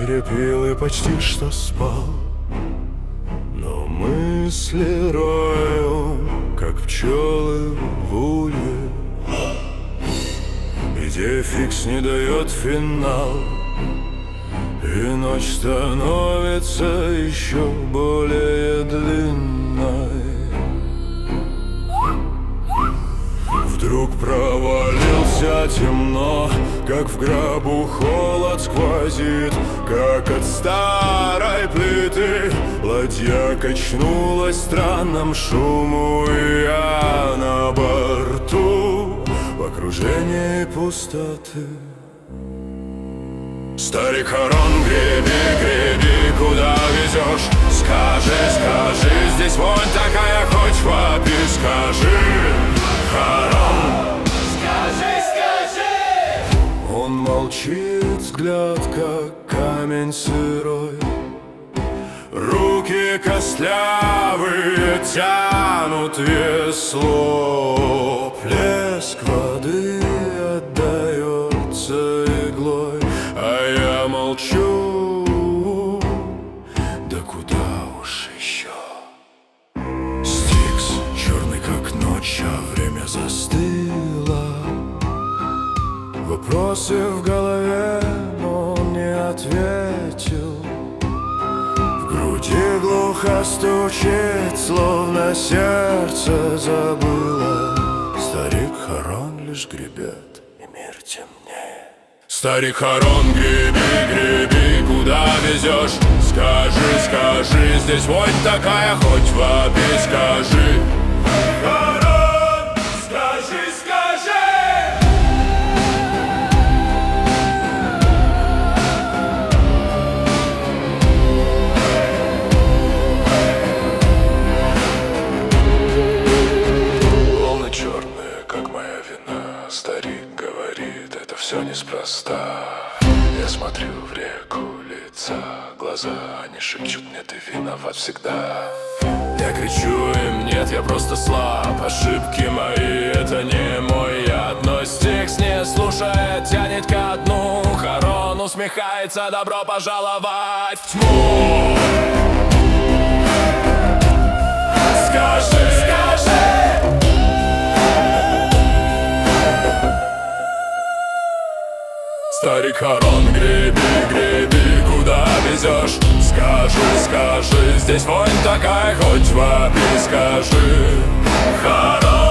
лагере пил и почти что спал, но мысли рою, как пчелы в улье, где фикс не дает финал, и ночь становится еще более длинной. Вдруг провалился темно, как в гробу холод сквозит, как от старой плиты ладья качнулась в странном шуму, и я на борту в окружении пустоты. Старик Харон, греби, греби, куда везешь? Скажи, скажи, здесь вонь такая, хоть вопи, скажи, Харон. Скажи, скажи. Он молчит, взгляд как камень сырой, руки костлявые тянут весло, плеск воды отдается иглой, а я молчу, да куда уж еще. Стикс черный как ночь, а время застыло. Вопросы в голове, но он не ответил. В груди глухо стучит, словно сердце забыло. Старик Харон лишь гребет, и мир темнее. Старик Харон, греби, греби, куда везешь? Скажи, скажи, здесь вонь такая, хоть вопи, скажи, Харон, скажи, скажи. Волны черные, как моя вина, старик говорит, это все неспроста. Я смотрю в реку лица, глаза, они шепчут мне, ты виноват всегда. Я кричу им, нет, я просто слаб, ошибки мои, это не мой яд. Но стикс не слушает, тянет ко дну. Харон усмехается, добро пожаловать в тьму. Скажи, скажи. Старик Харон, греби, греби, куда везешь? Скажи, скажи, здесь вонь такая, хоть вопи, скажи, Харон.